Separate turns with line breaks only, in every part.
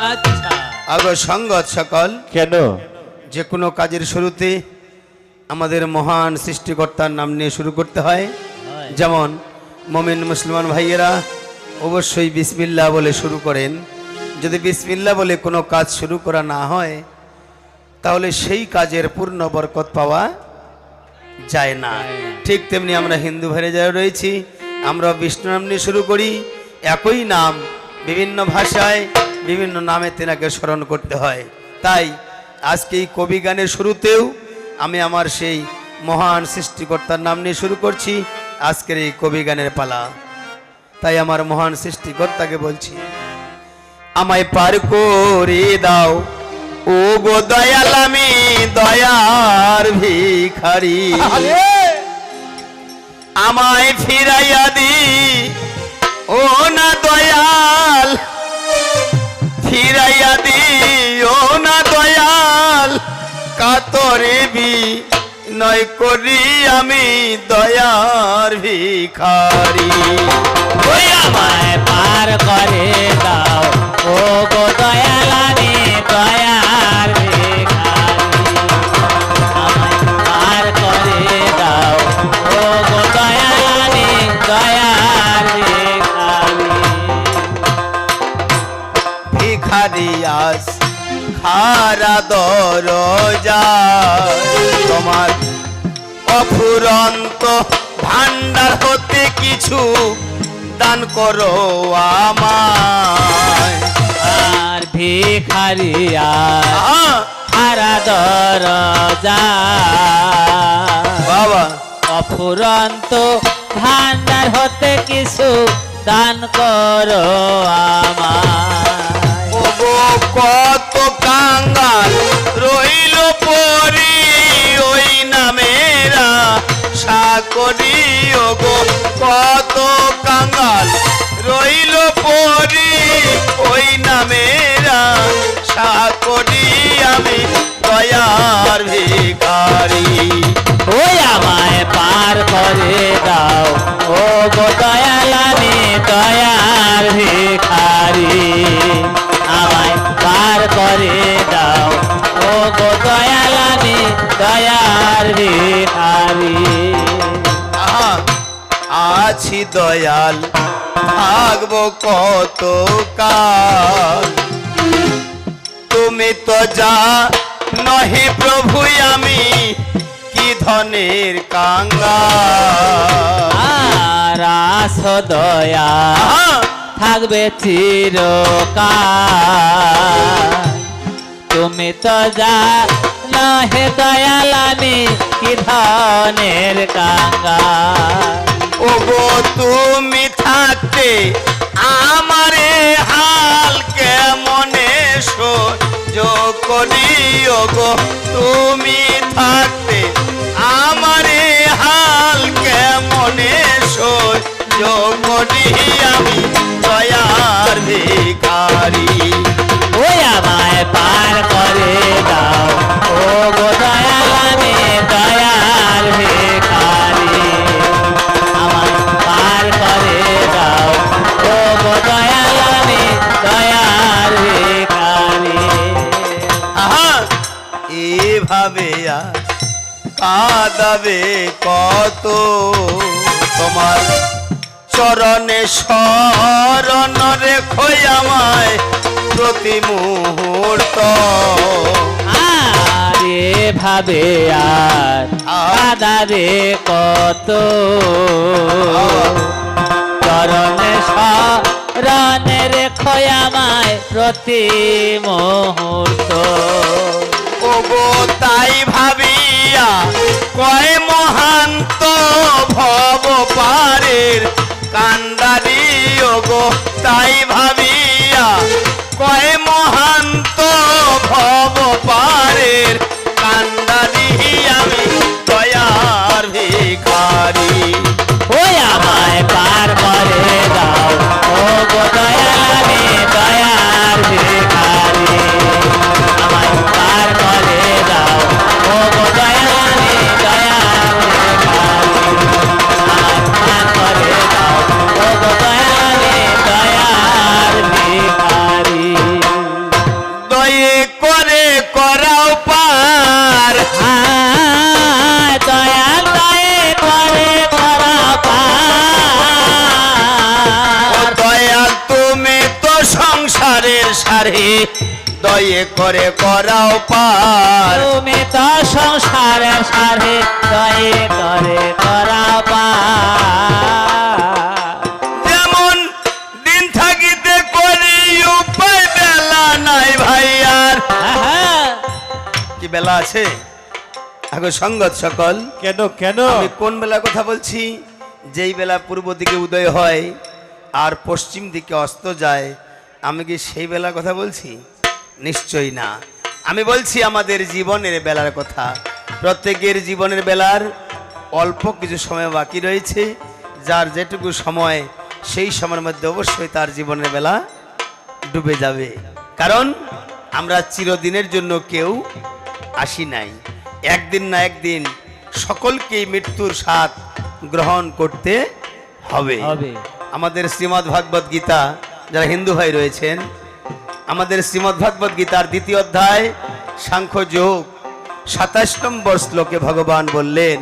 আচ্ছা
আগো সঙ্গত সকল,
কেন?
যে কোনো কাজের শুরুতে আমাদের মহান সৃষ্টিকর্তার নাম নিয়ে শুরু করতে হয়। যেমন মুমিন মুসলমান ভাইয়েরা অবশ্যই বিসমিল্লাহ বলে শুরু করেন। যদি বিসমিল্লাহ বলে কোনো কাজ শুরু করা না হয় তাহলে সেই কাজের পূর্ণ বরকত পাওয়া যায় না। ঠিক তেমনি আমরা হিন্দু ভাইরা যারা রয়েছি, আমরা বিষ্ণু নাম নিয়ে শুরু করি। একই নাম বিভিন্ন ভাষায় বিভিন্ন নামে তেনাকে স্মরণ করতে হয়। তাই আজকে এই কবি গানের শুরুতেও আমি আমার সেই মহান সৃষ্টিকর্তার নাম নিয়ে শুরু করছি আজকের এই কবি গানের পালা। তাই আমার মহান সৃষ্টিকর্তাকে বলছি, আমায় পার করে দাও ও গো দয়াল, আমি দয়ার ভিখারি। আমায় ফিরাইয়া দি ও না দয়াল, ফিরাইয়া দি ও না দয়াল, কাতরে বিনয় করি আমি দয়ার ভিখারি।
ওই আমায় পার করে দাও ও গো দয়াল, আমি দয়ার ভিখারি। আমায় পার করে দাও ও গো দয়াল, আমি দয়ার ভিখারি।
ভিখারি আস খারা দরজা, তোমার অফুরন্ত ভান্ডার হতে কিছু দান করো আমায়।
আর ভিখারি আর
আহ,
হারা দরজা,
বাবা
অফুরন্ত ভান্ডার হতে কিছু দান করো আমায়।
ওগো কত কাঙ্গাল রইল পরি ওই নামেরা সাকরি। ওগো কত কাঙ্গাল রইল পরি ওই নামেরা সাকরি, আমি দয়ার ভিখারি।
ওই আমায় পার করে দাও ও গো দয়াল, আমি দয়ার ভিখারি। আমায় পার করে দাও ও গো দয়াল, আমি দয়ার ভিখারি।
আহা, আছি দয়াল থাকবো কত কাল, তুমি তো যা নহে প্রভু আমি কি ধনের কাঙ্গাল।
আর আস দয়া
আহা,
থাকবে চিরকাল, তুমি তো যা নহে দয়াল, আমি কি ধনের কাঙ্গাল।
ওগো তুমি থাকতে আমারে হাল কেমনে সহ্য করি। ওগো তুমি থাকতে আমারে হাল কেমনে সহ্য করি, আমি দয়ার ভিখারি।
ওই আমায় পার করে দাও ও গো দয়াল, আমি দয়ার ভিখারি। আমায় পার করে দাও ও গো দয়াল, আমি দয়ার ভিখারি।
আহা, এভাবে আর কাঁদাবে কত, তোমার চরণে শরণ রেখো আমায় প্রতি মুহূর্ত।
আর এভাবে আর কাঁদাবে কত, চরণে শরণে রেখো আমায় প্রতি মুহূর্ত।
ওগো তাই ভাবিয়া কয় মহান্ত ভব পারের কান্দারি। ওগো তাই ভাবিয়া কয় মহান্ত ভব পারের কান্দারি, আমি দয়ার ভিখারি।
ওই আমায় পার করে দাও ও গো দয়াল, আমি দয়ার ভিখারি। আমায় পার করে দাও ও গো দয়াল, আমি দয়ার ভিখারি। আমায় পার করে দাও ও গো দয়াল, আমি দয়ার
করে করাও পার।
দয়াল দয়ে করে করা
ও দয়াল তুমি তো সংসারের সারে, দয়ে করে করাও পার।
তুমি তো সংসারের সারে দয়ে করে করা
যেমন দিন থাকিতে করি উপায়, বেলা নাই ভাই আর। কি বেলা আছে আগে সঙ্গত সকল?
কেন কেন
আমি কোন বেলা কথা বলছি? যেই বেলা পূর্ব দিকে উদয় হয় আর পশ্চিম দিকে অস্ত যায়, আমি কি সেই বেলার কথা বলছি? নিশ্চয়ই না। আমি বলছি আমাদের জীবনের বেলার কথা। প্রত্যেকের জীবনের বেলার অল্প কিছু সময় বাকি রয়েছে, যার যেটুকু সময়, সেই সময়ের মধ্যে অবশ্যই তার জীবনের বেলা ডুবে যাবে। কারণ আমরা চিরদিনের জন্য কেউ আসি নাই। একদিন না একদিন সকলকেই মৃত্যুর স্বাদ গ্রহণ করতে হবে। আমাদের শ্রীমদ্ ভাগবত গীতা, যারা হিন্দু ভাই রয়েছেন, আমাদের শ্রীমদ্ ভাগবত গীতার 2য় অধ্যায় সাংখ্য যোগ 27 নম্বর শ্লোকে ভগবান বললেন,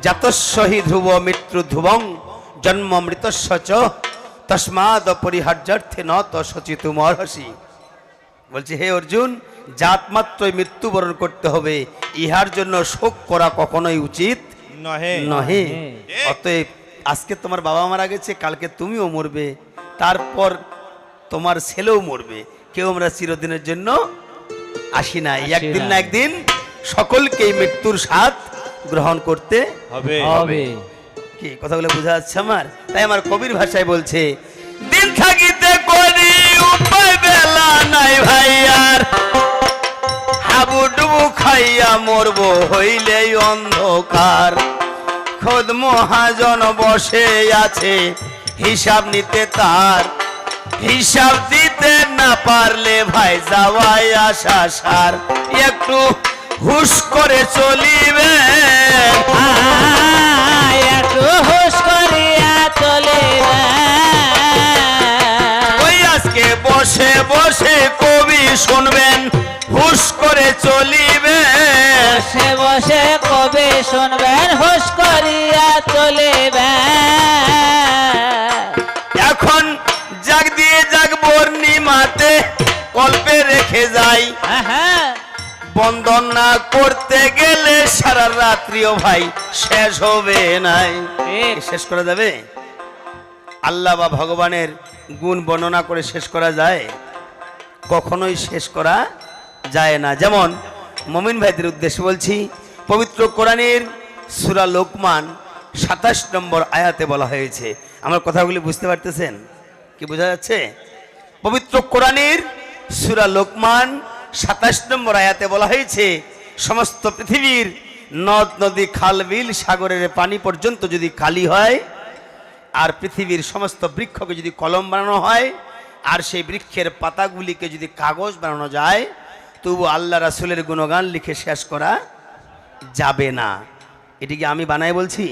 জাতস্য হি ধ্রুব মৃত্যু ধ্রুবং জন্ম মৃতস্য চ তস্মাদ পরিহার্যার্থে ন তসচিতুমর্হসি। বলছে, হে অর্জুন, জাত মাত্রই মৃত্যুবরণ করতে হবে, ইহার জন্য শোক করা কখনোই উচিত নহে। অতএব আজকে তোমার বাবা মারা গেছে, কালকে তুমিও মরবে, তারপর তোমার ছেলেও মরবে। কেউ আমরা চিরদিনের জন্য আসি নাই। একদিন না একদিন সকলকেই মৃত্যুর স্বাদ গ্রহণ করতে হবে। কি কথাগুলো বোঝা যাচ্ছে আমার? তাই আমার কবির ভাষায় বলছে, দিন থাকিতে করি উপায়, বেলা নাই ভাই আর। হাবুডুবু খাইয়া মরবো হইলেই অন্ধকার। খোদ মহাজন বসে আছে হিসাব নিতে তার, হিসাব দিতে না পারলে ভাই যাওয়াই আসা সার। একটু হুশ করে চলিবে,
একটু হুশ করিয়া চলিবে।
ওই আজকে বসে বসে কবি শুনবেন, হুশ করে চলিবে।
বসে বসে কবি শুনবেন, হুশ করিয়া চলিবে।
এখন জাগ দিয়ে জাগ পূর্ণিমাতে কল্পে রেখে যাই, বন্ধন না করতে গেলে সারা রাত্রিও ভাই শেষ হবে নাই। শেষ করা যাবে? আল্লাহ বা ভগবানের গুণ বর্ণনা করে শেষ করা যায়? কখনোই শেষ করা যায় না। যেমন মুমিন ভাইদের উদ্দেশ্যে বলছি, পবিত্র কোরআনের সূরা লোকমান 27 নম্বর আয়াতে বলা হয়েছে। আমার কথাগুলি বুঝতে পারতেছেন? কি বোঝা যাচ্ছে? পবিত্র কোরআনের সূরা লোকমান 27 নম্বর আয়াতে বলা হয়েছে, সমস্ত পৃথিবীর নদ নদী খাল বিল সাগরের পানি পর্যন্ত যদি খালি হয়, আর পৃথিবীর সমস্ত বৃক্ষকে যদি কলম বানানো হয়, আর সেই বৃক্ষের পাতাগুলিকে যদি কাগজ বানানো যায়, তবু আল্লাহ রাসূলের গুণগান লিখে শেষ করা যাবে না। এটিকে আমি বানাই বলছি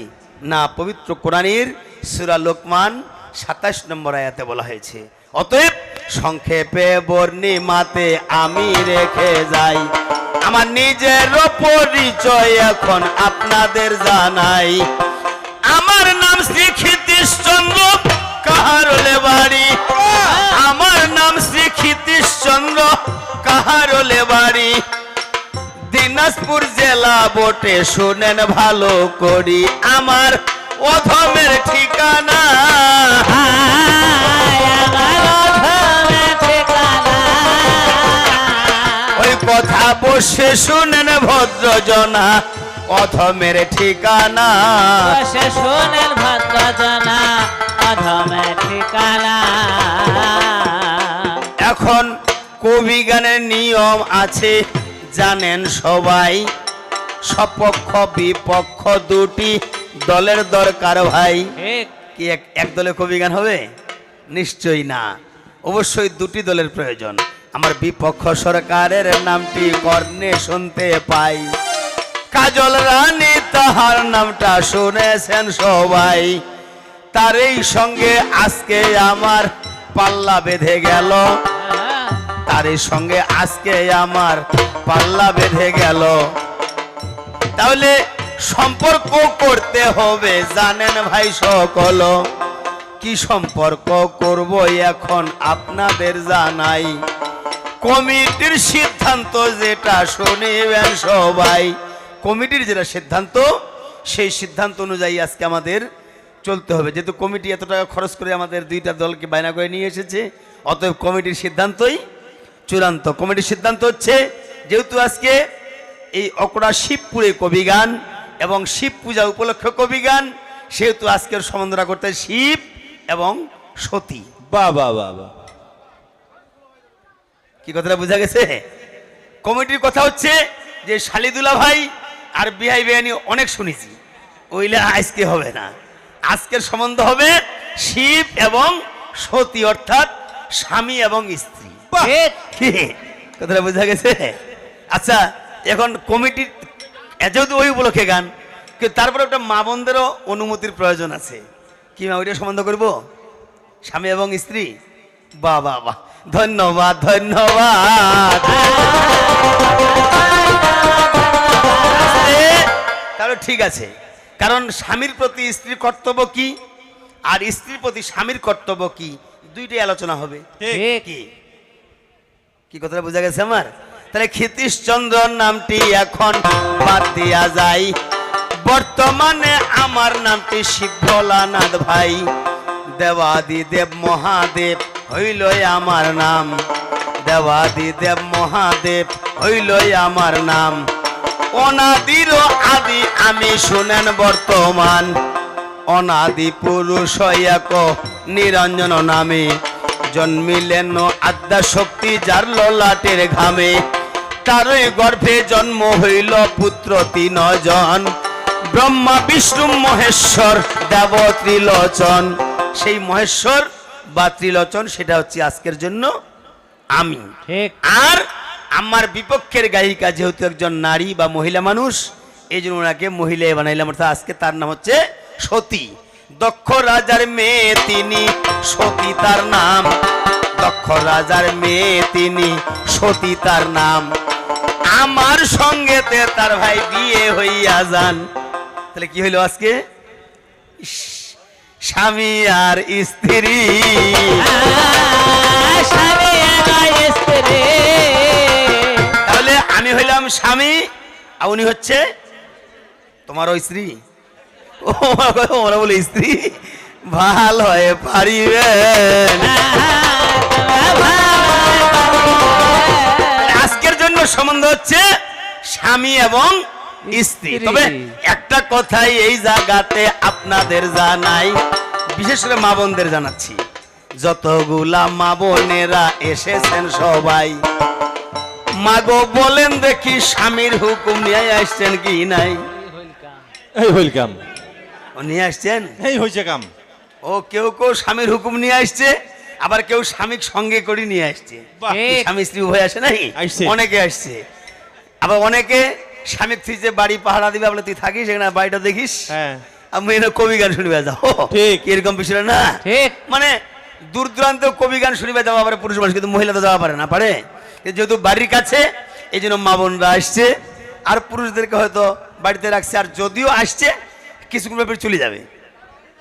না, পবিত্র কোরআনের সূরা লোকমান 27 নম্বর আয়াতে বলা হয়েছে। অতএব সংক্ষেপে বর্ণিমাতে আমি রেখে যাই, আমার নিজের পরিচয় এখন আপনাদের জানাই। আমার নাম শ্রী ক্ষিতীশচন্দ্র কাহারোলে বাড়ি, আমার নাম শ্রী ক্ষিতীশচন্দ্র কাহারোলে বাড়ি, দিনাজপুর জেলা বটে, শুনেন ভালো করি আমার অধমের ঠিকানা। ওই কথা বসে শুনেন ভদ্রজনা, অধমের ঠিকানা।
বসে শুনেন ভদ্রজনা, অধমের ঠিকানা।
এখন কবি গানের নিয়ম আছে, জানেন সবাই। সপক্ষ বিপক্ষ দুটি দলের দরকার ভাই। কি এক দলে কবি গান হবে? নিশ্চয়ই না, অবশ্যই দুটি দলের প্রয়োজন। আমার বিপক্ষ সরকারের নামটি কর্ণে শুনতে পাই, কাজল রানী তাহার নামটা শুনেছেন সবাই। তারই সঙ্গে আজকে আমার পাল্লা বেঁধে গেল, নারীর সঙ্গে আজকে আমার পাল্লা বেঁধে গেল। তাহলে সম্পর্ক করতে হবে জানেন ভাই সকল, কি সম্পর্ক করব এখন আপনাদের জানাই। কমিটির সিদ্ধান্ত যেটা শুনিবেন সবাই, কমিটির যেটা সিদ্ধান্ত সেই সিদ্ধান্ত অনুযায়ী আজকে আমাদের চলতে হবে। যেহেতু কমিটি এত টাকা খরচ করে আমাদের দুইটা দলকে বায়না করে নিয়ে এসেছে, অতএব কমিটির সিদ্ধান্তই চূড়ান্ত। কমিটির সিদ্ধান্ত হচ্ছে, যেহেতু আজকে এই অকড়া শিবপুরে কবিগান এবং শিব পূজা উপলক্ষে কবিগান, সেহেতু আজকের সম্বন্ধরা করতে শিব এবং সতী।
বাহ বাহ বাহ বাহ।
কি কথাটা বোঝা গেছে? কমিটির কথা হচ্ছে যে শালিদুল্লাহ ভাই আর বিহাই বেআইনি অনেক শুনেছি, ওইলা আজকে হবে না। আজকের সম্বন্ধ হবে শিব এবং সতী, অর্থাৎ স্বামী এবং স্ত্রী।
ঠিক।
কি কথাটা বোঝা গেছে? আচ্ছা, এখন কমিটির যেহেতু ওই উপলক্ষে গান, কিন্তু তারপরে একটা মা বোনদেরও অনুমতির প্রয়োজন আছে। কি মা ওইটা সম্বন্ধ করব স্বামী এবং স্ত্রী? বাহ বাহ বাহ, ধন্যবাদ ধন্যবাদ। তাহলে ঠিক আছে, কারণ স্বামীর প্রতি স্ত্রীর কর্তব্য কি আর স্ত্রীর প্রতি স্বামীর কর্তব্য কি, দুইটাই আলোচনা হবে।
ঠিক।
কি কি কথাটা বোঝা গেছে আমার? তাহলে ক্ষিতীশচন্দ্র নামটি এখন বাদ দিয়া যায়, বর্তমানে আমার নামটি শিব ভোলানাথ ভাই। দেবাদিদেব মহাদেব হইল আমার নাম, দেবাদিদেব মহাদেব হইল আমার নাম। অনাদির আদি আমি শুনেন বর্তমান, অনাদি পুরুষ এক নিরঞ্জন নামে। জন্মিলেন আদ্যা শক্তি যার ললাটের ঘামে, তারই গর্ভে জন্ম হইল পুত্র 3 জন, ব্রহ্মা বিষ্ণু মহেশ্বর দেব ত্রিলোচন। সেই মহেশ্বর বা ত্রিলোচন সেটা হচ্ছে আজকের জন্য আমি।
ঠিক।
আর আমার বিপক্ষের গায়িকা যেহেতু একজন নারী বা মহিলা মানুষ, এই জন্য ওনাকে মহিলা বানাইলাম, অর্থাৎ আজকে তার নাম হচ্ছে সতী। দক্ষ রাজার মেয়ে তিনি, সতী তার নাম। দক্ষ রাজার মেয়ে তিনি, সতী তার নাম। আমার সঙ্গেতে তার ভাই বিয়ে হইয়া যান। তাহলে কি হইল আজকে? ইস, স্বামী আর স্ত্রী।
স্বামী আর স্ত্রী।
তাহলে আমি হইলাম স্বামী আর উনি হচ্ছে তোমারও স্ত্রী। ওরা বলে স্ত্রী ভালো হয়ে পারিবেন। আজকের জন্য সম্বন্ধ হচ্ছে স্বামী এবং স্ত্রী। তবে একটা কথাই এই জায়গাতে আপনাদের জানাই, বিশেষ করে মা বোনদের জানাচ্ছি, যতগুলা মা বোনেরা এসেছেন সবাই, মাগো বলেন দেখি স্বামীর হুকুম নিয়ে আসছেন কি নাই?
এই হইল কাম,
ও নিয়ে আসছেন?
এই হইছে কাম।
ও কেউ কেউ স্বামীর হুকুম নিয়ে আসছে, আবার কেউ স্বামীর সঙ্গে করে নিয়ে আসছে।
বাহ।
ঠিক।
স্বামী স্ত্রী উভয় আসে নাই?
আসছে।
অনেকে আসছে। আবার অনেকে স্বামীর স্ত্রী যে বাড়ি পাহারা দিবে, বলে তুই থাকিস এখানে, বাড়িটা দেখিস,
হ্যাঁ
আমি এখানে কবি গান শুনবে যাও।
ঠিক।
এরকম বিষয় না?
ঠিক।
মানে দূর দূরান্ত কবি গান শুনবে যাওয়া পারে পুরুষ মানুষ, কিন্তু মহিলা তো যাওয়া পারে না। পারে? যেহেতু বাড়ির কাছে এই জন্য মা বোনরা আসছে, আর পুরুষদেরকে হয়তো বাড়িতে রাখছে, আর যদিও আসছে কিছুক্ষণ ব্যাপারে চলে যাবে,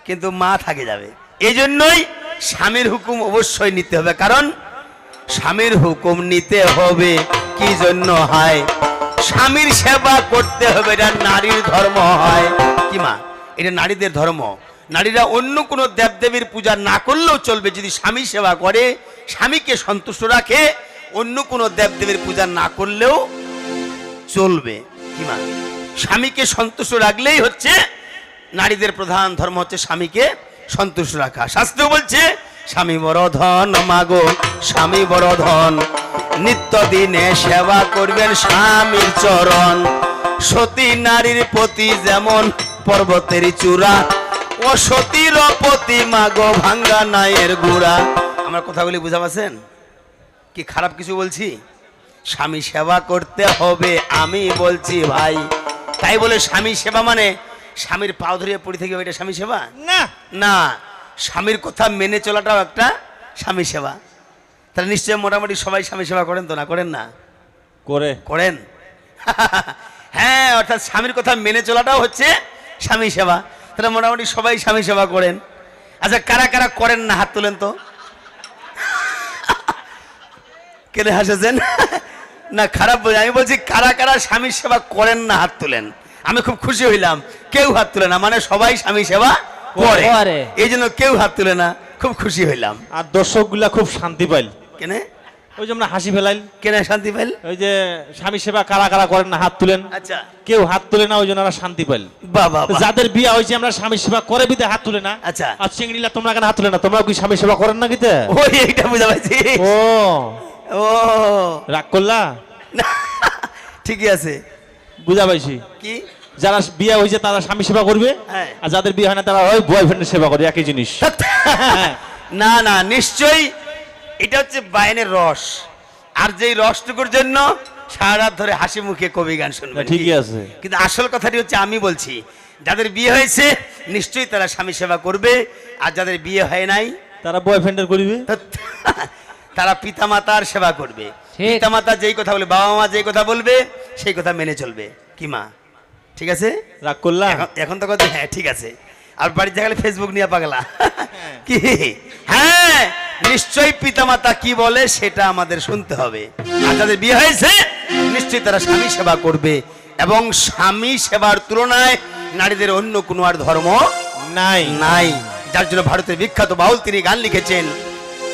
কিন্তু মা থাকে যাবে। এই জন্যই স্বামীর হুকুম অবশ্যই নিতে হবে। কারণ স্বামীর হুকুম নিতে হবে কি জন্য হয়? স্বামীর সেবা করতে হবে, এটা নারীর ধর্ম হয়। কি মা? এটা নারীদের ধর্ম। নারীরা অন্য কোনো দেবদেবীর পূজা না করলেও চলবে, যদি স্বামী সেবা করে, স্বামীকে সন্তুষ্ট রাখে, অন্য কোনো দেবদেবীর পূজা না করলেও চলবে। কি মা? স্বামীকে সন্তুষ্ট রাখলেই হচ্ছে নারীদের প্রধান ধর্ম, হচ্ছে স্বামীকে সন্তুষ্ট রাখা। শাস্ত্র বলছে স্বামী বড় ধন, মাগো স্বামী বড় ধন, নিত্য দিনে সেবা করবেন স্বামীর চরণ। সতী নারীর প্রতি যেমন পর্বতের চূড়া, ও সতীর প্রতি মাগো ভাঙ্গা নায়ের গুড়া। আমার কথাগুলি বুঝা পাচ্ছেন? কি খারাপ কিছু বলছি? স্বামী সেবা করতে হবে আমি বলছি ভাই। তাই বলে স্বামী সেবা মানে স্বামীর পাও ধরিয়ে পড়ে থেকে এটা স্বামী সেবা
না।
না। স্বামীর কথা মেনে চলাটাও একটা স্বামী সেবা। তাহলে নিশ্চয়ই মোটামুটি সবাই স্বামী সেবা করেন তো, না করেন না?
করে
করেন। হ্যাঁ, অর্থাৎ স্বামীর কথা মেনে চলাটাও হচ্ছে স্বামী সেবা। তাহলে মোটামুটি সবাই স্বামী সেবা করেন। আচ্ছা, কারা কারা করেন না হাত তুলেন তো। কেন হাসেছেন? না খারাপ বলি, আমি বলছি কারা কারা স্বামী সেবা করেন না হাত তুলেন। আমি খুব খুশি হইলাম কেউ হাত তুলে না, মানে সবাই স্বামী সেবা করে, এই জন্য কেউ হাত তুলে না, খুব খুশি হইলাম।
আর দর্শকগুলা খুব শান্তি পাইল।
কেন?
ওই যে আমরা হাসি ফেলাইল।
কেন শান্তি পাইল?
ওই যে স্বামী সেবা কারা কারা করেন না হাত তুলেন।
আচ্ছা,
কেউ হাত তুলে না, ওই জন্য আমরা শান্তি পাইল।
বাবা
যাদের বিয়ে হয়েছে আমরা স্বামী সেবা করে বিদে হাত তুলে না।
আচ্ছা,
আর চিংড়িলা তোমরা কেন হাত তুলে না? তোমরা কি স্বামী সেবা করেন না কিতে?
ওই এইটা বুঝা পাইছি।
ও
ও
রাগ করলা?
ঠিকই আছে,
বুঝা পাইছি।
কি
যারা বিয়ে হয়েছে তারা স্বামী সেবা করবে,
হ্যাঁ।
আর যাদের বিয়ে হয় না তারা ওই বয়ফ্রেন্ডের সেবা করবে, একই জিনিস।
না না, নিশ্চয়ই এটা হচ্ছে বায়নের রস, আর যেই রসটুকুর জন্য সারা রাত ধরে হাসি মুখে কবি গান শুনবে।
ঠিকই আছে,
কিন্তু আসল কথাটি হচ্ছে আমি বলছি যাদের বিয়ে হয়েছে নিশ্চয়ই তারা স্বামী সেবা করবে, আর যাদের বিয়ে হয় নাই
তারা বয়ফ্রেন্ডের করবে,
তারা পিতামাতার সেবা করবে। পিতামাতা যেই কথা বলবে, বাবা মা যেই কথা বলবে সেই কথা মেনে চলবে। কি মা ঠিক আছে?
রাগ করলা?
এখন তো কথা হ্যাঁ ঠিক আছে। আর বাড়ি দেখালে ফেসবুক নিয়ে পাগলা কি? হ্যাঁ, নিশ্চয়ই পিতামাতা কি বলে সেটা আমাদের শুনতে হবে। আর যাদের বিয়ে হয়েছে নিশ্চয়ই তারা স্বামী সেবা করবে, এবং স্বামী সেবার তুলনায় নারীদের অন্য কোনো আর ধর্ম
নাই
নাই। যার জন্য ভারতের বিখ্যাত বাউল তিনি গান লিখেছেন,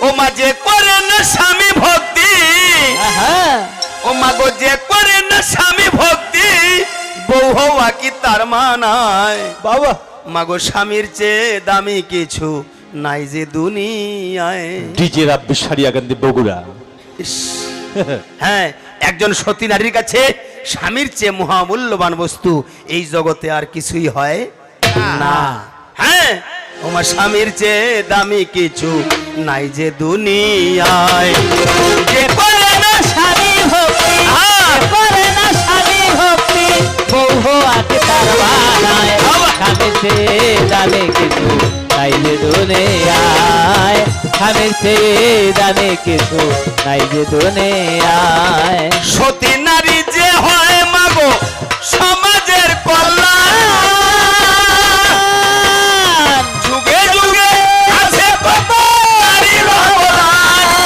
ও মা যে করে না স্বামী ভক্তি, ও মা গো যে করে না স্বামী ভক্তি, বউ হওয়া কি তার মানায়?
বাবা
মাগো স্বামীর চেয়ে দামি কিছু নাই যে দুনিয়ায়।
ডিজে রাব্বি সারিয়াকান্দি বগুড়া।
ইস, হ্যাঁ, একজন সতী নারীর কাছে স্বামীর চেয়ে মহামূল্যবান বস্তু এই জগতে আর কিছুই হয় না। হ্যাঁ, তোমার স্বামীর চেয়ে দামি কিছু নাই যে দুনিয়ায়। যে করে না
স্বামী ভক্তি, করে না স্বামী ভক্তি, বউ হওয়া কি তার বানায়? স্বামীর চেয়ে দামে কিছু নাই যে দুনিয়ায়, স্বামীর চেয়ে দামে কিছু নাই যে দুনিয়ায়।
সতী নারী যে হয় মাগো সমাজের কল্যাণ, যুগে যুগে আছে কত নারীর অবদান।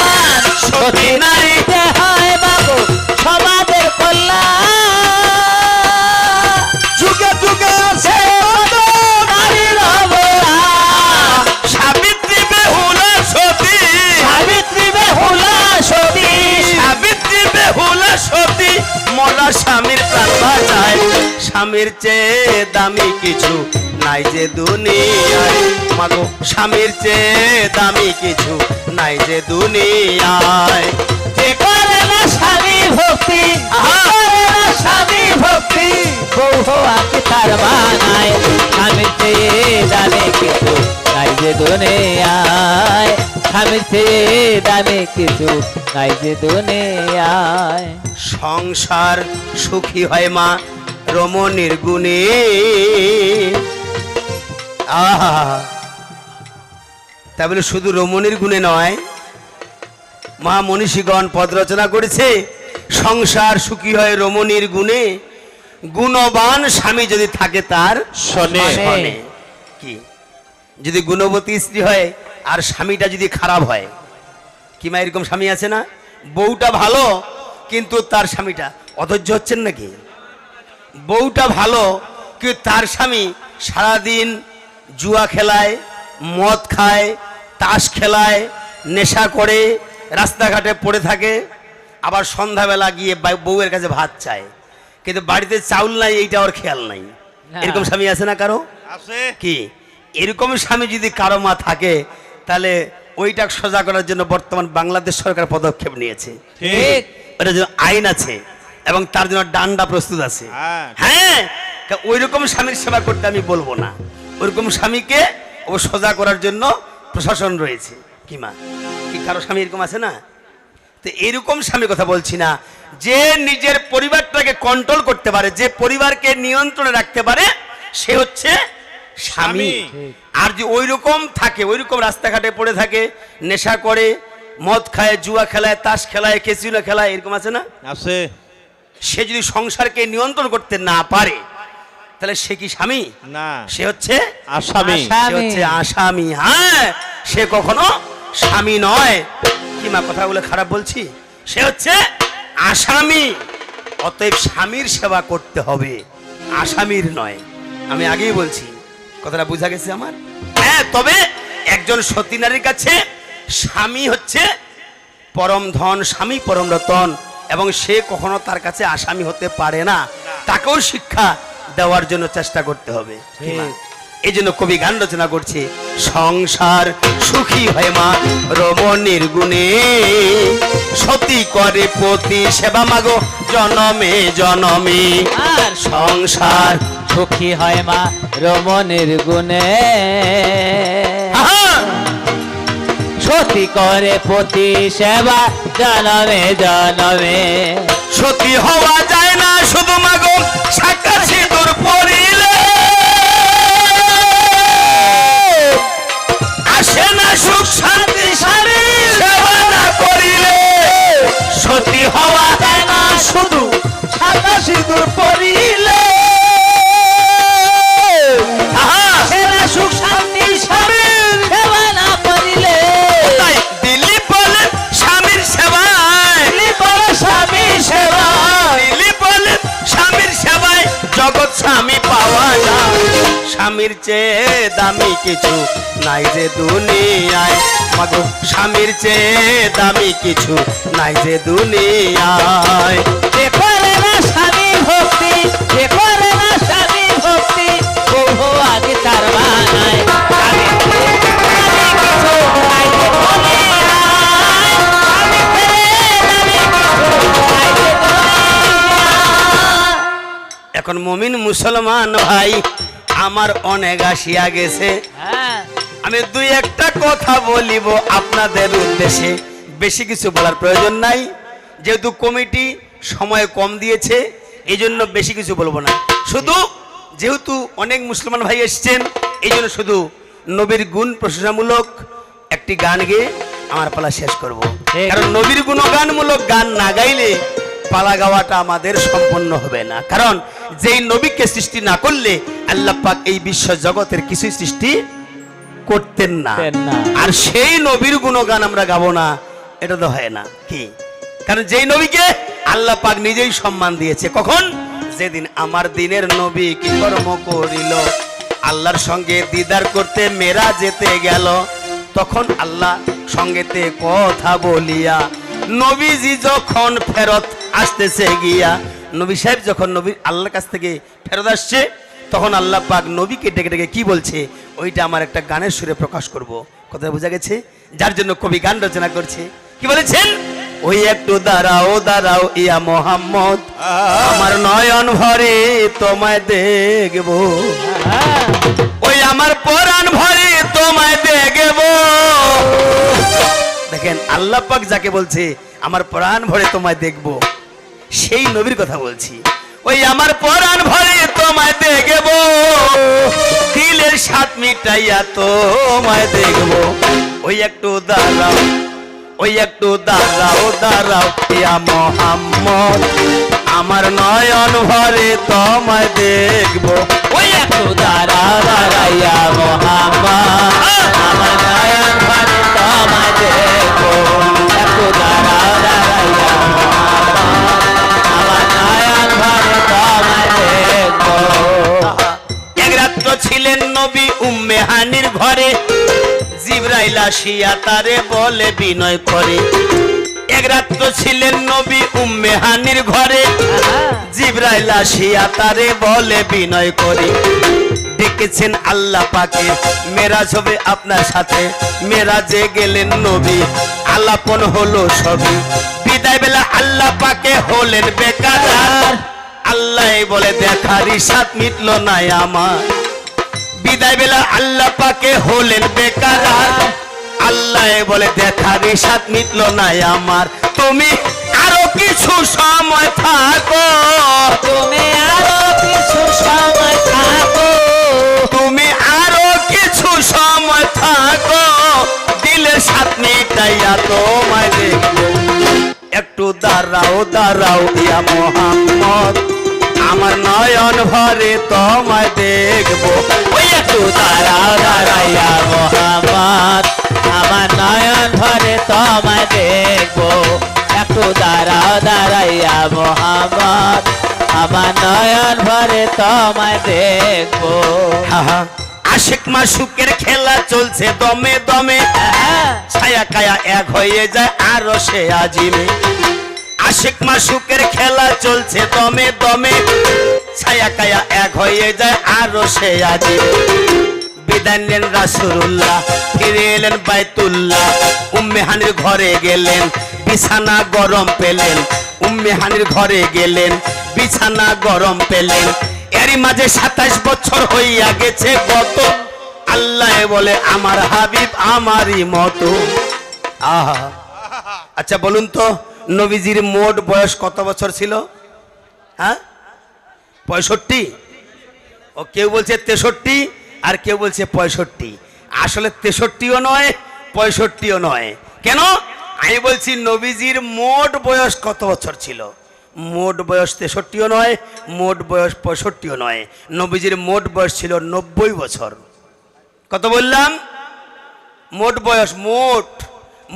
সতী নারী
যে হয় বাবু সমাজের কল্যাণ,
যুগে যুগে আছে কত নারীর অবদান। সাবিত্রী বেহুলা সতী,
সাবিত্রী বেহুলা সতী,
সাবিত্রী বেহুলা সতী মরা স্বামীর প্রাণ বাঁচায়। স্বামীর চেয়ে দামি কিছু নাই যে দুনিয়ায়, মাগো স্বামীর চেয়ে দামি কিছু নাই যে দুনিয়ায়।
যে করে না স্বামী ভক্তি, করে না স্বামী ভক্তি, বউ হওয়া কি তার বানায়? স্বামীর চেয়ে দামে কিছু নাই যে দুনিয়ায়, স্বামীর চেয়ে দামে কিছু নাই যে দুনিয়ায়।
সংসার সুখী হয় মা রমণীর গুণে। আহা, তা বলে শুধু রমণীর গুণে নয়, মা মনীষীগণ পদ রচনা করেছে সংসার সুখী হয় রমণীর গুণে, গুণবান স্বামী যদি থাকে তার
শোনে।
শোনে। কি যদি গুণবতী স্ত্রী হয় আর স্বামীটা যদি খারাপ হয়? কি মা এরকম স্বামী আছে না? বউটা ভালো কিন্তু তার স্বামীটা অধৈর্য হচ্ছেন নাকি? বউটা ভালো কিন্তু তার স্বামী সারাদিন জুয়া খেলায়, মদ খায়, তাস খেলায়, নেশা করে, রাস্তাঘাটে পড়ে থাকে, আবার সন্ধ্যাবেলা গিয়ে বউয়ের কাছে ভাত চায়, কিন্তু বাড়িতে চাউল নাই, এইটা ওর খেয়াল নাই। এরকম স্বামী আছে না কারো?
আছে।
কি এরকম স্বামী যদি কারো মা থাকে তাহলে ওইটা সোজা করার জন্য বর্তমান বাংলাদেশ সরকার পদক্ষেপ নিয়েছে।
ঠিক।
ওটার জন্য আইন আছে এবং তার জন্য ডান্ডা প্রস্তুত আছে। হ্যাঁ, ওই রকম স্বামীর সেবা করতে আমি বলবো না, ওইরকম স্বামীকে ও সোজা করার জন্য প্রশাসন রয়েছে। কি মা, কি কারো স্বামী এরকম আছে না? তো এরকম স্বামীর কথা বলছি না, যে নিজের পরিবারটাকে কন্ট্রোল করতে পারে, যে পরিবারকে নিয়ন্ত্রণে রাখতে পারে, সে হচ্ছে স্বামী। আর যে ওই রকম থাকে, ওই রকম রাস্তাঘাটে পড়ে থাকে, নেশা করে, মদ খায়, জুয়া খেলায়, তাস খেলায়, ক্যাসিনো খেলায়, এরকম আছে না?
আছে।
সে যদি সংসারকে নিয়ন্ত্রণ করতে না পারে তাহলে সে কি স্বামী?
না,
সে হচ্ছে
আসামি।
সে হচ্ছে আসামি। হ্যাঁ, সে কখনো স্বামী নয়। কি মা কথাগুলো খারাপ বলছি? সে হচ্ছে আসামি। অতএব স্বামীর সেবা করতে হবে, আসামির নয়। আমি আগেই বলছি, কথাটা বোঝা গেছে আমার? হ্যাঁ, তবে একজন সতী নারীর কাছে স্বামী হচ্ছে পরম ধন, স্বামী পরম রতন, এবং সে কখনো তার কাছে আসামি হতে পারে না। তাকেও শিক্ষা দেওয়ার জন্য চেষ্টা করতে হবে। কি মা? এই জন্য কবি গান রচনা করছে, সংসার সুখী হয় মা রমণীর গুণে, সতী করে পতি সেবা মাগো জনমে জনমে।
আর
সংসার
সুখী হয় মা রমণীর গুণে,
আহা!
সতী করে পতি সেবা জনমে জনমে।
সতী হওয়া যায় না শুধু মাগো সাকা সিঁদুর পরিলে, আসে না সুখ শান্তি শারীর সেবা না করিলে। সতী হওয়া যায় না শুধু সাকা সিঁদুর পরিলে, আহা!
সেরা সুখ শান্তি স্বামীর সেবা না করিলে।
তাই দিল্লি বলে স্বামীর সেবায়,
দিলি বড় স্বামী সেবা,
দিল্লি বলে স্বামীর সেবায় জগৎ স্বামী পাওয়া যায়। স্বামীর চেয়ে দামি কিছু নাই যে দুনিয়ায়, মাগো স্বামীর চেয়ে দামি কিছু নাই যে দুনিয়ায়।
যে করে না স্বামী ভক্তি, যে করে না স্বামী ভক্তি, বহু আগে তার বানায়। স্বামীর চেয়ে দামি কিছু নাই যে দুনিয়ায়, স্বামীর চেয়ে দামি কিছু নাই যে দুনিয়ায়।
এখন মুমিন মুসলমান ভাই আমার অনেক আসিয়া গেছে,
হ্যাঁ,
আমি দুই একটা কথা বলিব আপনাদের উদ্দেশ্যে। বেশি কিছু বলার প্রয়োজন নাই, যেহেতু কমিটি সময় কম দিয়েছে এই জন্য বেশি কিছু বলবো না। শুধু যেহেতু অনেক মুসলমান ভাই এসছেন এই জন্য শুধু নবীর গুণ প্রশংসামূলক একটি গান গেয়ে আমার পালা শেষ করব।
ঠিক।
কারণ নবীর গুণগানমূলক গান না গাইলে পালা গাওয়াটা আমাদের সম্পন্ন হবে না। কারণ যেই নবীকে সৃষ্টি না করলে আল্লাহ পাক এই বিশ্ব জগতের কিছুই সৃষ্টি করতেন না।
করতেন না।
আর সেই নবীর গুণগান আমরা গাবো না, এটা তো হয় না। কি? কারণ যেই নবীকে আল্লাহ পাক নিজেই সম্মান দিয়েছে। কখন? যেদিন আমার দিনের নবী কি কর্ম করিল, আল্লাহর সঙ্গে দিদার করতে মেরা যেতে গেল, তখন আল্লাহ সঙ্গেতে কথা বলিয়া নবীজি যখন ফেরত আসতেছে গিয়া, নবী সাহেব যখন নবী আল্লাহর কাছ থেকে ফেরত আসছে তখন আল্লাহ পাক নবীকে ডেকে ডেকে কি বলছে ওইটা আমার একটা গানের সুরে প্রকাশ করব। কথা বোঝা গেছে? যার জন্য কবি গান রচনা করছে। কি বলেছেন? ওই একটু দাঁড়াও দাঁড়াও ইয়া মোহাম্মদ, আমার নয়ন ভরে তোমায় দেখব,
হ্যাঁ,
ওই আমার পরাণ ভরে তোমায় দেখব। দেখেন আল্লাহ পাক যাকে বলছে আমার প্রাণ ভরে তোমায় দেখব, সেই নবীর কথা বলছি। ওই আমার পরাণ ভরে তোমায় দেখব, দিলের স্বাদ মিটাইয়া তোমায় দেখব। ওই একটু দাঁড়াও, ওই একটু দাঁড়াও দাঁড়াও ইয়া মোহাম্মদ, আমার নয়ন ভরে তোমায় দেখব। ওই একটু দাঁড়াও দাঁড়াইয়া মোহাম্মদ, আমার নয়ন ভরে তোমায় দেখব। একটু দাঁড়াও দাঁড়াইয়া মোহাম্মদ, আমার নয়ন ভরে তোমায় দেখব। এক রাত্র ছিলেন নবী উম্মে হানির ঘরে, জিবরাইল আসিয়া তারে বলে বিনয় করে। এক রাত্র ছিলেন নবী উম্মে হানির ঘরে, জিবরাইল আসিয়া তারে বলে বিনয় করে। ডেকেছেন আল্লাহ পাকে মেরাজ হবে আপনার সাথে, মেরাজে গেলেন নবী আলাপন হলো সবই। বিদায় বেলা আল্লাহ পাকে হলেন বেকার, আল্লাহ বলে দেখার ইসাত মিটলো না আমার। বিদায় বেলা আল্লাহ পাকে হলেন বেকার, আল্লাহ বলে দেখার ইসাত মিটলো না আমার। তুমি আরো কিছু সময় থাকো,
তুমি আরো কিছু সময় থাকো,
তুমি আরো কিছু সময় থাকো, দিলের স্বাদ মিটাইয়া তোমায় একটু দাঁড়াও দাঁড়াও ইয়া মোহাম্মদ, আমার নয়ন ভরে তোমায় দেখবো।
ওই একটু দাঁড়াও দাঁড়াইয়া মোহাম্মদ, আমার নয়ন ভরে তোমায় দেখবো। একটু দাঁড়াও দাঁড়াইয়া মোহাম্মদ, আমার নয়ন ভরে তোমায় দেখবো।
আহা, আশিক মাসুকের খেলা চলছে দমে দমে, ছায়া কায়া এক হয়ে যায় আরো সে আজিমে। আশিক মাসুকের খেলা চলছে দমে দমে, ছায়া কায়া এক হয়ে যায় আরো সে আজিমে। বিদায় নেন রাসূলুল্লাহ, ফিরে এলেন বাইতুল্লাহ, উম্মে হানির ঘরে গেলেন, বিছানা গরম পেলেন। উম্মে হানির ঘরে গেলেন, বিছানা গরম পেলেন। এরই মাঝে 27 বছর হইয়া গেছে গত, আল্লাহ বলে আমার হাবিব আমারই মতো। আহা, আচ্ছা বলুন তো নবীজির মোট বয়স কত বছর ছিল? হ্যাঁ, 65। ও কেউ বলছে 63 আর কেউ বলছে 65। আসলে 63ও নয় 65ও নয়। কেন? আমি বলছি নবীজির মোট বয়স কত বছর ছিল। মোট বয়স 63ও নয়, মোট বয়স 65ও নয়। নবীজির মোট বয়স ছিল 90 বছর। কত বললাম? মোট বয়স,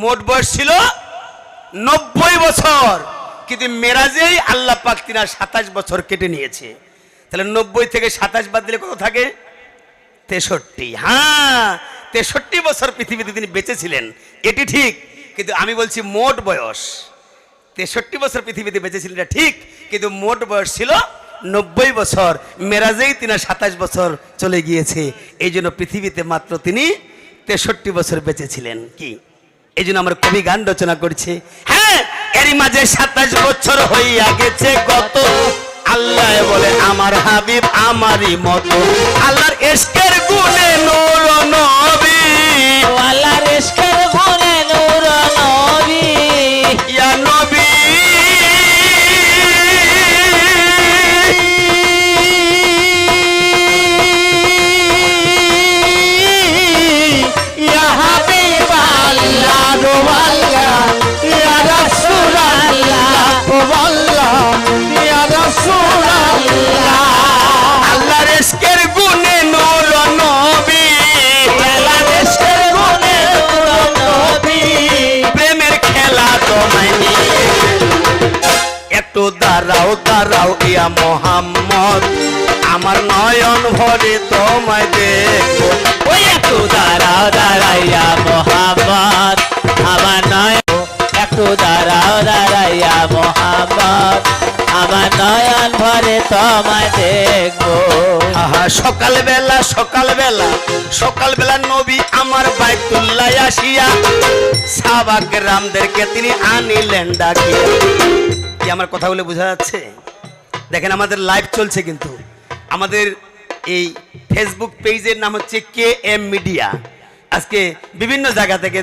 মোট বয়স ছিল 90 বছর। কিন্তু মেরাজেই আল্লাহ পাক তিনার 27 বছর কেটে নিয়েছে। তাহলে 90 থেকে 27 বাদ দিলে কত থাকে? 63। হ্যাঁ, 63 বছর পৃথিবীতে তিনি বেঁচে ছিলেন, এটি ঠিক। কিন্তু আমি বলছি মোট বয়স 63 বছর পৃথিবীতে বেঁচে ছিলেন এটা ঠিক, কিন্তু মোট বয়স ছিল 90 বছর। মেরাজেই তিনি 27 বছর চলে গিয়েছে, এই জন্য পৃথিবীতে মাত্র তিনি 63 বছর বেঁচে ছিলেন। কি এই জন্য আমার কবি গান রচনা করছে। হ্যাঁ, এরই মাঝে 27 বছর হইয়া গেছে গত, আল্লাহ বলে আমার হাবিব আমারই মতো। আল্লাহর ইশকের গুণে নূর নবী,
আল্লাহর ইশকের গুণে নূর নবী,
ইয়া নবী
ইয়া হাবিবাল্লাহ ওয়াল্লাহ, ইয়া রাসূলুল্লাহ ওয়াল্লাহ, ইয়া রাসূলুল্লাহ।
আল্লাহর ইশকের গুণে নূর নবী,
আল্লাহর ইশকের গুণে নূর নবী,
প্রেমের খেলা তোমায় নিয়ে। একটু দাঁড়াও দাঁড়াও ইয়া মোহাম্মদ, আমার নয়ন ভরে তোমায় দেখবো।
ওই একটু দাঁড়াও দাঁড়াইয়া মোহাম্মদ, আমার নয়ন, একটু দাঁড়াও দাঁড়াইয়া মোহাম্মদ, আমার নয়ন ভরে তোমায় দেখবো।
আহা, সকালবেলা সকালবেলা সকালবেলা নবী আমার বাইতুল্লাহ আসিয়া সাহাবাকে রামদেরকে তিনি আনিলেন ডাকিয়া। কি আমার কথাগুলো বোঝা যাচ্ছে? দেখেন আমাদের লাইভ চলছে, কিন্তু আমাদের এই ফেসবুক পেজের নাম হচ্ছে KM মিডিয়া। আজকে বিভিন্ন জায়গা থেকে,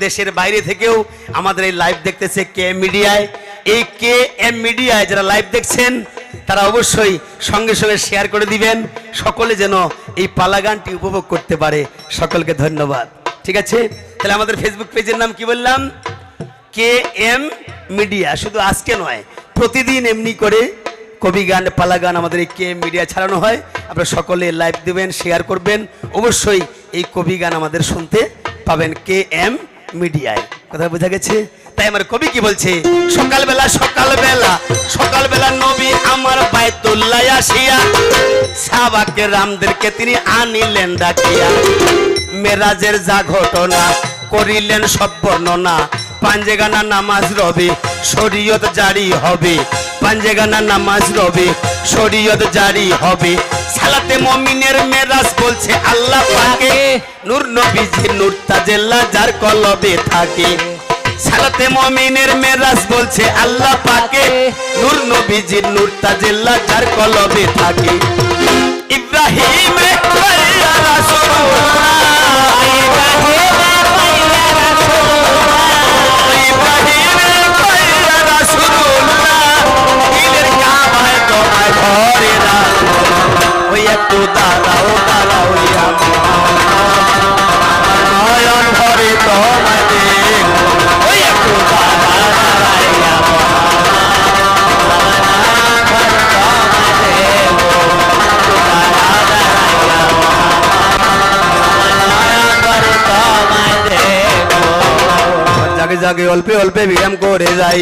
দেশের বাইরে থেকেও আমাদের এই লাইভ দেখতেছে KM মিডিয়ায়। এই KM মিডিয়ায় যারা লাইভ দেখছেন তারা অবশ্যই সঙ্গে সঙ্গে শেয়ার করে দিবেন, সকলে যেন এই পালা গানটি উপভোগ করতে পারে। সকলকে ধন্যবাদ। ঠিক আছে, তাহলে আমাদের ফেসবুক পেজের নাম কি বললাম? KM media. শুধু আজকে নয়, প্রতিদিন এমনি করে কবি গান, পালা গান আমাদের এই KM মিডিয়া ছাড়ানো হয়। আপনারা সকলে লাইভ দিবেন, শেয়ার করবেন, অবশ্যই এই কবি গান আমাদের শুনতে পাবেন KM মিডিয়ায়। কথা বোঝা গেছে? তাই আমার কবি কি বলছে? সকালবেলা সকালবেলা সকালবেলা নবী আমার বাইতুল্লাহ আসিয়া সাহাবাকে রামদেরকে তিনি আনিলেন ডাকিয়া। মেরাজের যা ঘটনা করিলেন সব বর্ণনা, পাঞ্জেগানা নামাজ রবে শরীয়ত জারি হবে, পাঞ্জেগানা নামাজ রবে শরীয়ত জারি হবে। সালাতে মুমিনের মেরাজ বলছে আল্লাহ পাকে, নূর নবীজি নূর তাজেল্লা যার কলবে থাকে। সালাতে মুমিনের মেরাজ বলছে আল্লাহ পাকে, নূর নবীজি নূর তাজেল্লা যার কলবে থাকে। ইব্রাহিম কইরা রাসূলুল্লাহ, একটু দাঁড়াও দাঁড়াও ইয়া নয়ন ভরে তোমায় দেখবো। ওই একটু দাঁড়াও দাঁড়াও ইয়া আগে অল্পে অল্পে বিরাম করে যাই।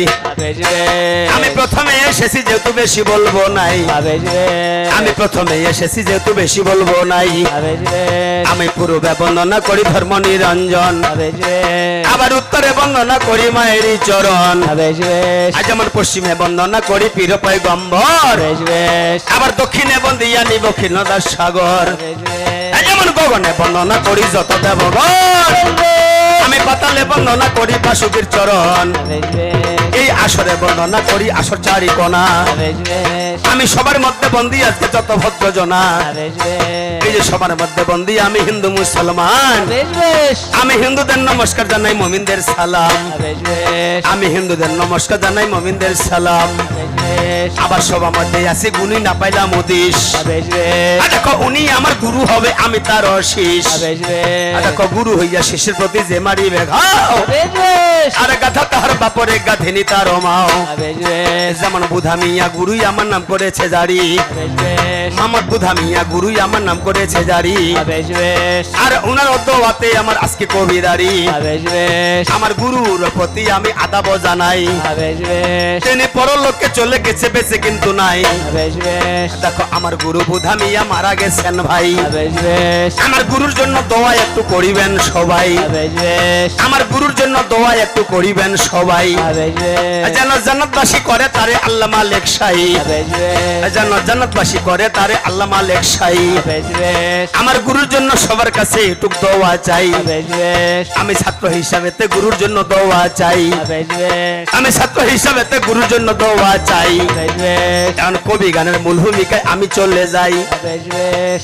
আমি প্রথমে এসেছি যেহেতু বেশি বলবো নাই, আমি প্রথমে এসেছি যেহেতু বেশি বলবো নাই। আমি পূর্বে বন্দনা করি ধর্ম নিরঞ্জন, আবার উত্তরে বন্দনা করি মায়েরই চরণ। আজ যেমন পশ্চিমে বন্দনা করি পীর পয়গম্বর, আবার দক্ষিণে বন্দিয়া নিব ক্ষীণদাস সাগর। আজ যেমন গগনে বন্দনা করি যত দেবগণ, আমি পাতালে বন্দনা করি বাসুকীর চরণ। এই আসরে বন্দনা করি আসর চারি কোণা, আমি সবার মধ্যে বন্দী আজকে যত ভদ্র জনা। এই যে সবার মধ্যে বন্দী আমি হিন্দু মুসলমান, আমি হিন্দুদের নমস্কার জানাই মুমিনদের সালাম, আমি হিন্দুদের নমস্কার জানাই মুমিনদের সালাম। আবার সবার মধ্যে আছি গুণী না পাইলাম উদিস, দেখো উনি আমার গুরু হবে আমি তার অশিস। দেখো গুরু হইয়া শিষ্যের প্রতি যে মারিবে ঘাও, আর গাধা তাহার বাপরে গাধিনী তার মাও। যেমন বুধা মিয়া গুরুই আমার নাম করেছে জারি, মোহাম্মদ বুধা মিয়া গুরুই আমার নাম করেছে জারি। আর উনার অদ্দওয়াতে আমার আজকে কবিরারি। আমার গুরুর প্রতি আমি আদাব জানাই, তিনি পরলোকে চলে গেছে বেঁচে কিন্তু নাই। দেখো আমার গুরু বুধা মিয়া মারা গেছেন ভাই, আমার গুরুর জন্য দোয়া একটু করিবেন সবাই, আমার গুরুর জন্য দোয়া একটু করিবেন সবাই। যেন জান্নাতবাসী করে তারে আল্লাহ মালিক শাহী, যেন জান্নাতবাসী করে তারে আল্লাহ মালিক শাহী। আমার গুরুর জন্য সবার কাছে একটু দোয়া চাই, আমি ছাত্র হিসাবেতে গুরুর জন্য দোয়া চাই, আমি ছাত্র হিসাবেতে গুরুর জন্য দোয়া চাই। কারণ কবি গানের মূল ভূমিকায় আমি চলে যাই,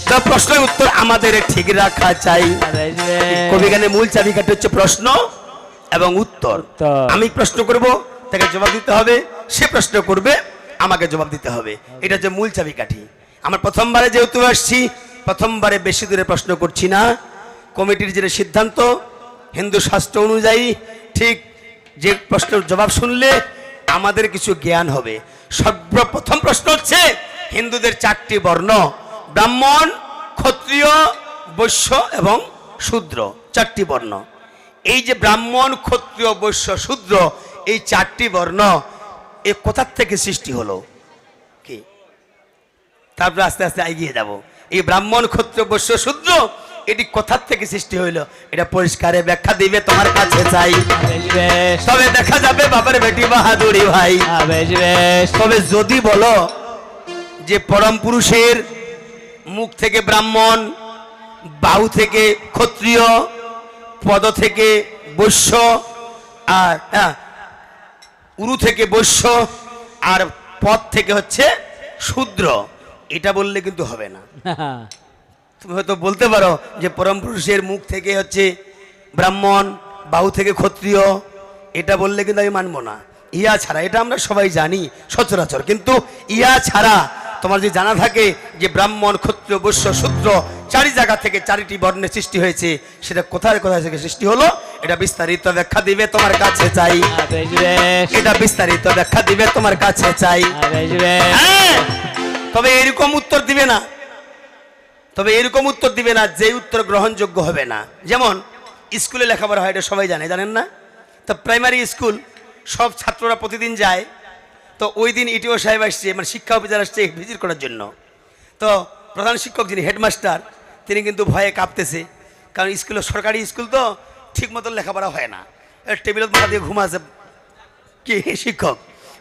তো প্রশ্নের উত্তর আমাদের ঠিক রাখা চাই। কবি গানের মূল চাবিকাঠি হচ্ছে প্রশ্ন এবং উত্তর। আমি প্রশ্ন করব, তাকে জবাব দিতে হবে, সে প্রশ্ন করবে, আমাকে জবাব দিতে হবে। এটা হচ্ছে মূল চাবিকাঠি। আমার প্রথমবারে যেহেতু আসছি, প্রথমবারে বেশি দূরে প্রশ্ন করছি না। কমিটির যে সিদ্ধান্ত হিন্দু শাস্ত্র অনুযায়ী, ঠিক যে প্রশ্নের জবাব শুনলে আমাদের কিছু জ্ঞান হবে। সর্বপ্রথম প্রশ্ন হচ্ছে হিন্দুদের 4টি বর্ণ, ব্রাহ্মণ, ক্ষত্রিয়, বৈশ্য এবং শূদ্র, 4টি বর্ণ। এই যে ব্রাহ্মণ, ক্ষত্রিয়, বৈশ্য, শূদ্র, এই 4টি বর্ণ এ কোথার থেকে সৃষ্টি হলো কি? তারপরে আস্তে আস্তে এগিয়ে যাব। এই ব্রাহ্মণ, ক্ষত্রিয়, বৈশ্য, শূদ্র এটি কোথার থেকে সৃষ্টি হইলো এটা পরিষ্কারে ব্যাখ্যা দিবে তোমার কাছে চাই। তবে দেখা যাবে বাবার বেটি বাহাদুরি ভাই। তবে যদি বলো যে পরম পুরুষের মুখ থেকে ব্রাহ্মণ, বাহু থেকে ক্ষত্রিয়, পদ থেকে বৈশ্য, আর উরু থেকে বৈশ্য, আর পদ থেকে হচ্ছে শূদ্র, এটা বললে কিন্তু হবে না। তুমি হয়তো বলতে পারো যে পরম পুরুষের মুখ থেকে হচ্ছে ব্রাহ্মণ, বাহু থেকে ক্ষত্রিয়, এটা বললে কিন্তু আমি মানবো না। ইয়া ছাড়া, এটা আমরা সবাই জানি সচরাচর, কিন্তু ইয়া ছাড়া তোমার যদি জানা থাকে যে ব্রাহ্মণ, ক্ষত্রিয়, বৈশ্য, শূদ্র 4 জায়গা থেকে 4টি বর্ণের সৃষ্টি হয়েছে, সেটা কোথায় কোথায় থেকে সৃষ্টি হলো এটা বিস্তারিত ব্যাখ্যা দিবে তোমার কাছে চাই। এটা বিস্তারিত ব্যাখ্যা দিবে তোমার কাছে চাই। তবে এরকম উত্তর দিবে না, তবে এরকম উত্তর দিবে না যে উত্তর গ্রহণযোগ্য হবে না। যেমন স্কুলে লেখাপড়া হয়, এটা সবাই জানে, জানেন না? তো প্রাইমারি স্কুল সব ছাত্ররা প্রতিদিন যায়। তো ওই দিন ইটিও সাহেব আসছে, মানে শিক্ষা অফিসার আসছে ভিজিট করার জন্য। তো প্রধান শিক্ষক যিনি হেডমাস্টার, তিনি কিন্তু ভয়ে কাঁপতেছে, কারণ স্কুলে সরকারি স্কুল তো ঠিক মতো লেখাপড়া হয় না। টেবিলত মাথা দিয়ে ঘুমাছে কি শিক্ষক,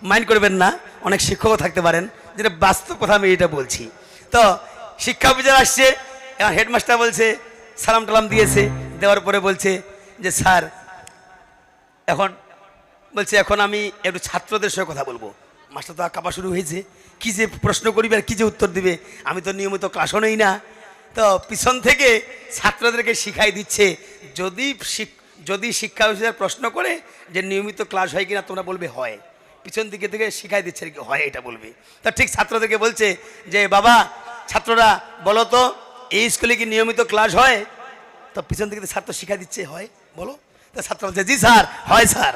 মাইন্ড করবেন না, অনেক শিক্ষকও থাকতে পারেন, যেটা বাস্তব কথা আমি এটা বলছি। তো শিক্ষা অফিসার আসছে, এখন হেডমাস্টার বলছে, সালাম টালাম দিয়েছে, দেওয়ার পরে বলছে যে স্যার এখন বলছে এখন আমি একটু ছাত্রদের সঙ্গে কথা বলবো। মাস্টার তো কাঁপা শুরু হয়েছে, কী যে প্রশ্ন করিবে আর কী যে উত্তর দিবে, আমি তো নিয়মিত ক্লাসও নেই না। তো পিছন থেকে ছাত্রদেরকে শিখাই দিচ্ছে, যদি শিক্ষা অফিসার প্রশ্ন করে যে নিয়মিত ক্লাস হয় কিনা, তোমরা বলবে হয়। পিছন দিকে থেকে শিখাই দিচ্ছে আর কি, হয় এটা বলবে। তো ঠিক ছাত্রদেরকে বলছে যে বাবা ছাত্ররা বলো তো এই স্কুলে কি নিয়মিত ক্লাস হয়? তো পিছন থেকে ছাত্র শিখাই দিচ্ছে হয়, বলো। তো ছাত্র বলছে জি স্যার, হয় স্যার,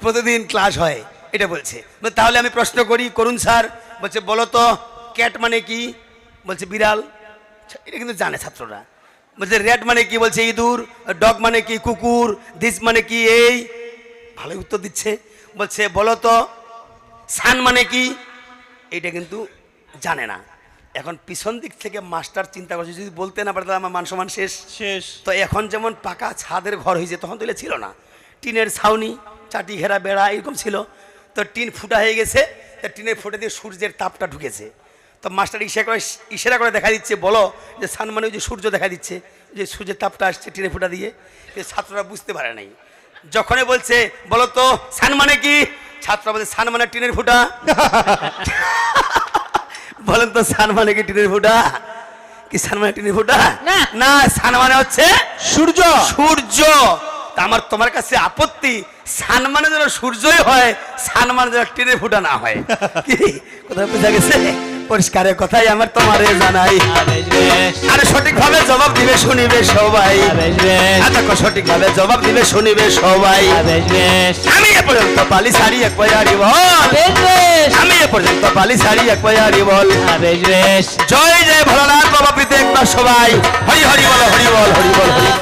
প্রতিদিন ক্লাস হয়, এটা বলছে। তাহলে আমি প্রশ্ন করি, করুন স্যার। বলছে বলো তো ক্যাট মানে কি? বলছে বিড়াল, এটা কিন্তু জানে ছাত্ররা। বলছে র্যাট মানে কি? বলছে ইঁদুর। ডগ মানে কি? কুকুর। দিস মানে কি? এই। ভালোই উত্তর দিচ্ছে। বলছে বলো তো সান মানে কি? এটা কিন্তু জানে না। এখন পিছন দিক থেকে মাস্টার চিন্তা করছে যদি বলতে না পারে তাহলে আমার মান সম্মান শেষ।
শেষ।
তো এখন যেমন পাকা ছাদের ঘর হয়েছে, তখন তো ছিল না, টিনের ছাউনি, চাটি ঘেরা বেড়া এরকম ছিল। তো টিন ফুটা হয়ে গেছে, তা টিনের ফুটে দিয়ে সূর্যের তাপটা ঢুকেছে। তো মাস্টার ইশারা করে দেখা দিচ্ছে বলো যে সান মানে ওই যে সূর্য দেখা দিচ্ছে, যে সূর্যের তাপটা আসছে টিনের ফুটা দিয়ে। ছাত্ররা বুঝতে পারে নাই। যখনই বলছে বলো তো সান মানে কি, ছাত্ররা বলছে সান মানে টিনের ফুটা। বলেন তো সান মানে কি টিনের ফুটা? কি সান মানে টিনের ফুটা?
না।
না, সান মানে হচ্ছে
সূর্য।
সূর্য। তা আমার তোমার কাছে আপত্তি, সান মানে যেন সূর্যই হয়, সান মানে যেন টিনের ফুটা না হয়। কি কোথায় বোঝা গেছে? পরিষ্কারের কথাই আমার তোমারে জানাই।
বেশ বেশ
আরে সঠিকভাবে জবাব দিবে শুনিবে সবাই।
বেশ বেশ
দেখো সঠিকভাবে জবাব দিবে শুনিবে সবাই।
বেশ বেশ
আমি এ পর্যন্ত পালি শাড়ি এক পয়ারি বল।
বেশ বেশ
আমি এ পর্যন্ত পালি শাড়ি এক পয়ারি বল।
বেশ বেশ
জয় জয় ভোলানাথ বাবা প্রীতি একবার সবাই হরি হরি বল, হরি বল, হরি বল, হরি বল।